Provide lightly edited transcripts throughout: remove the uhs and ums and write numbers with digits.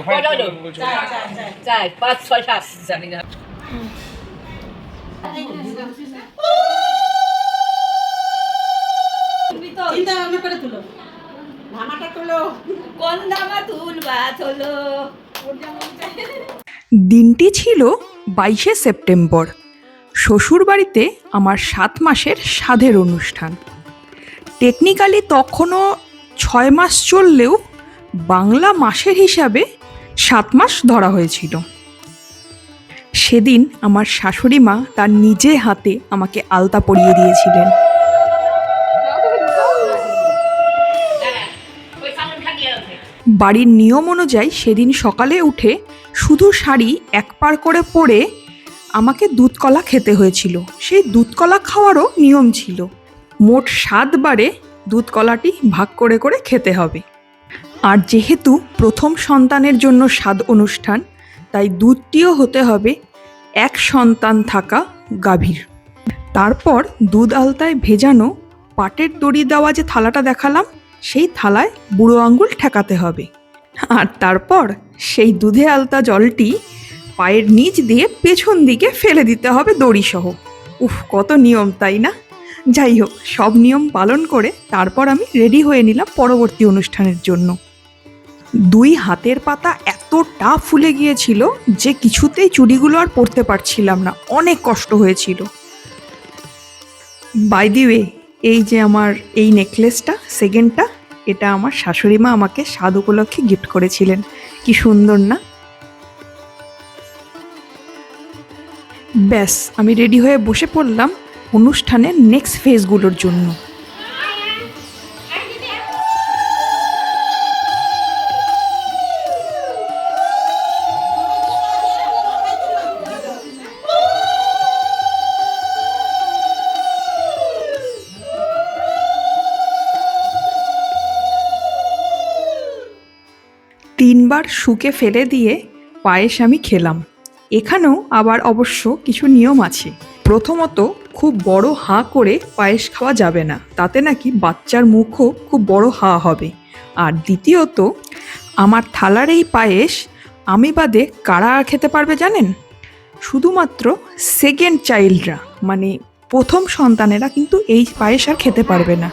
কটা হলো? চার, পাঁচ, ছয়, সাত, জানি না। চিন্তা ভাবনা করে তুলো, ধামাটা তুলো। কোন ধামা তুলবা তোলো? দিনটি ছিল 22শে সেপ্টেম্বর। শ্বশুরবাড়িতে আমার 7 মাসের সাধের অনুষ্ঠান। টেকনিক্যালি তখনও 6 মাস চললেও বাংলা মাসের হিসাবে 7 মাস ধরা হয়েছিল। সেদিন আমার শাশুড়ি মা তার নিজে হাতে আমাকে আলতা পরিয়ে দিয়েছিলেন। বাড়ির নিয়ম অনুযায়ী সেদিন সকালে উঠে শুধু শাড়ি এক পার করে পরে আমাকে দুধ কলা খেতে হয়েছিল। সেই দুধ কলা খাওয়ারও নিয়ম ছিল। মোট 7 বারে দুধ কলাটি ভাগ করে করে খেতে হবে। আর যেহেতু প্রথম সন্তানের জন্য স্বাদ অনুষ্ঠান, তাই দুধটিও হতে হবে এক সন্তান থাকা গাভীর। তারপর দুধ আলতায় ভেজানো পাটের দড়ি দেওয়া যে থালাটা দেখালাম, সেই থালায় বুড়ো আঙ্গুল ঠেকাতে হবে। আর তারপর সেই দুধে আলতা জলটি পায়ের নিচ দিয়ে পেছন দিকে ফেলে দিতে হবে দড়িসহ। উফ, কত নিয়ম, তাই না? যাই হোক, সব নিয়ম পালন করে তারপর আমি রেডি হয়ে নিলাম পরবর্তী অনুষ্ঠানের জন্য। 2 হাতের পাতা এতটা ফুলে গিয়েছিল যে কিছুতেই চুড়িগুলো আর পরতে পারছিলাম না, অনেক কষ্ট হয়েছিল। বাই দি ওয়ে, এই যে আমার এই নেকলেসটা, সেকেন্ডটা, এটা আমার শাশুড়ি মা আমাকে স্বাদ উপলক্ষে গিফট করেছিলেন। কি সুন্দর না? ব্যাস, আমি রেডি হয়ে বসে পড়লাম অনুষ্ঠানের নেক্সট ফেজগুলোর জন্য। তিনবার শুকে ফেলে দিয়ে পায়েস আমি খেলাম। এখানেও আবার অবশ্য কিছু নিয়ম আছে। প্রথমত, খুব বড় হাঁ করে পায়েস খাওয়া যাবে না, তাতে নাকি বাচ্চার মুখও খুব বড় হাঁ হবে। আর দ্বিতীয়ত, আমার থালার এই পায়েস আমি বাদে কারা খেতে পারবে জানেন? শুধুমাত্র সেকেন্ড চাইল্ডরা, মানে প্রথম সন্তানেরা কিন্তু এই পায়েস আর খেতে পারবে না।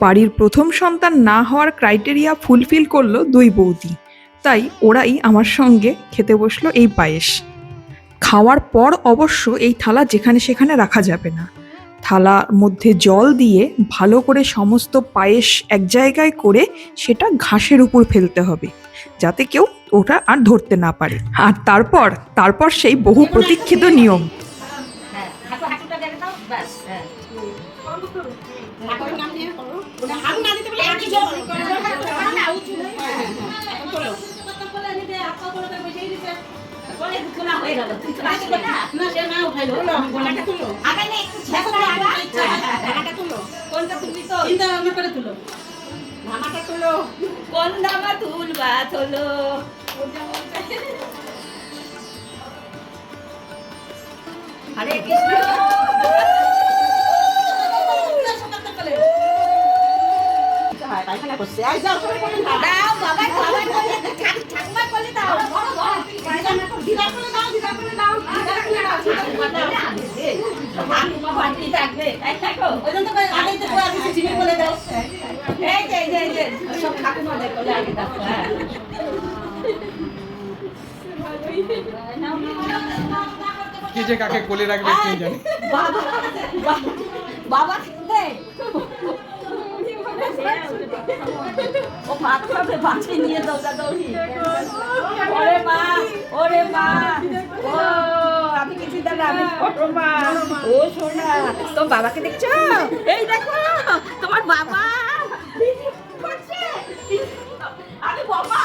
বাড়ির প্রথম সন্তান না হওয়ার ক্রাইটেরিয়া ফুলফিল করলো 2 বৌদি, তাই ওরাই আমার সঙ্গে খেতে বসলো এই পায়েস। খাওয়ার পর অবশ্য এই থালা যেখানে সেখানে রাখা যাবে না। থালার মধ্যে জল দিয়ে ভালো করে সমস্ত পায়েস এক জায়গায় করে সেটা ঘাসের উপর ফেলতে হবে, যাতে কেউ ওটা আর ধরতে না পারে। আর তারপর সেই বহু প্রতীক্ষিত নিয়ম। কোন ধামা তুলবা তোলো? হরে কৃষ্ণ। দাও বাবা, ঠাকুমা বলে দাও। কে যে কাকে কোলে রাখবে কে জানে। বাবা ও ভাত খাবে, বাঁচে নিয়ে দৌড়াদৌড়ি। ওরে মা, ও আমি কিছু জানি, আমি ছোট মা। ও সোনা, তোমার বাবাকে দেখছো? এই দেখো তোমার বাবা। আমি বাবা।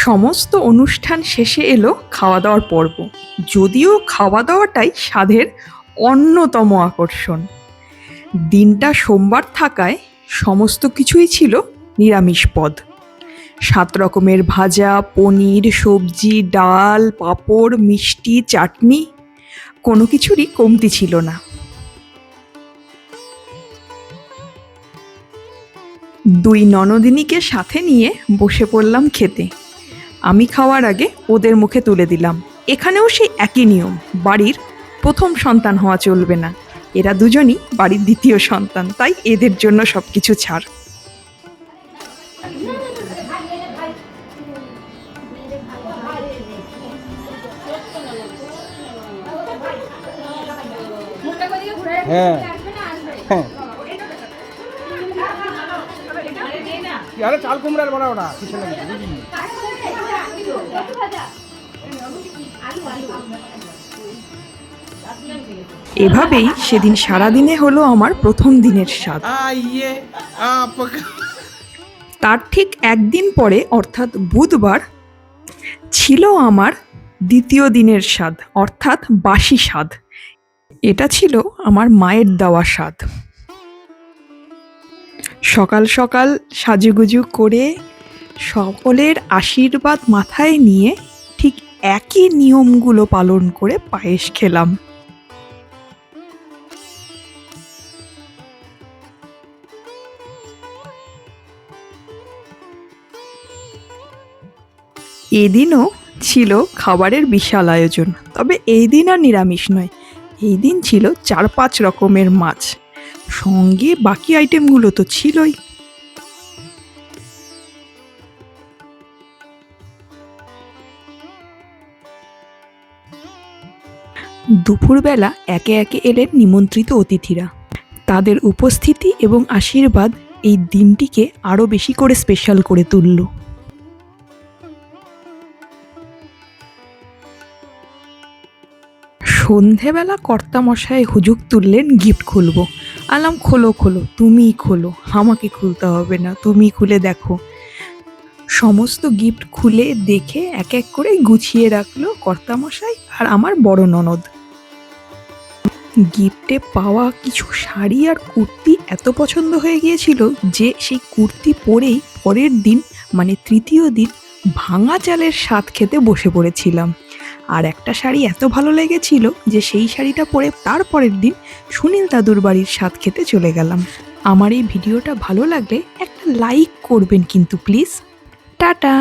সমস্ত অনুষ্ঠান শেষে এলো খাওয়া দাওয়ার পর্ব। যদিও খাওয়া দাওয়াটাই স্বাদের অন্যতম আকর্ষণ। দিনটা সোমবার থাকায় সমস্ত কিছুই ছিল নিরামিষ পদ। 7 রকমের ভাজা, পনির, সবজি, ডাল, পাঁপড়, মিষ্টি, চাটনি, কোনো কিছুরই কমতি ছিল না। দুই ননদিনীকে সাথে নিয়ে বসে পড়লাম খেতে। আমি খাওয়ার আগে ওদের মুখে তুলে দিলাম। এখানেও সেই একই নিয়ম, বাড়ির প্রথম সন্তান হওয়া চলবে না। এরা দুজনই বাড়ির দ্বিতীয় সন্তান, তাই এদের জন্য সবকিছু ছাড়। হ্যাঁ হ্যাঁ আরে চাল কুমড়ার বড়া ওটা কিছু লাগে বুঝলি। এভাবেই সেদিন সারাদিনে হলো আমার প্রথম দিনের স্বাদ। তার ঠিক একদিন পরে অর্থাৎ বুধবার ছিল আমার দ্বিতীয় দিনের স্বাদ, অর্থাৎ বাসি স্বাদ। এটা ছিল আমার মায়ের দেওয়া স্বাদ। সকাল সকাল সাজুগুজু করে সকলের আশীর্বাদ মাথায় নিয়ে ঠিক একই নিয়মগুলো পালন করে পায়েস খেলাম। এদিনও ছিল খাবারের বিশাল আয়োজন, তবে এই দিন আর নিরামিষ নয়, এই দিন ছিল 4-5 রকমের মাছ, সঙ্গে বাকি আইটেমগুলো তো ছিলই। দুপুরবেলা একে একে এলেন নিমন্ত্রিত অতিথিরা। তাদের উপস্থিতি এবং আশীর্বাদ এই দিনটিকে আরও বেশি করে স্পেশাল করে তুলল। সন্ধেবেলা কর্তামশাই হুজুগ তুললেন গিফট খুলবো। আলাম খোলো খোলো, তুমিই খোলো, আমাকে খুলতে হবে না, তুমি খুলে দেখো। সমস্ত গিফট খুলে দেখে এক এক করে গুছিয়ে রাখলো কর্তামশাই আর আমার বড় ননদ। গিফটে পাওয়া কিছু শাড়ি আর কুর্তি এত পছন্দ হয়ে গিয়েছিল যে সেই কুর্তি পরেই পরের দিন মানে তৃতীয় দিন ভাঙা চালের স্বাদ খেতে বসে পড়েছিলাম। আর একটা শাড়ি এত ভালো লেগেছিল যে সেই শাড়িটা পরে তারপরের দিন সুনীল দাদুর বাড়ির স্বাদ খেতে চলে গেলাম। আমার এই ভিডিওটা ভালো লাগলে একটা লাইক করবেন কিন্তু প্লিজ। টাটা।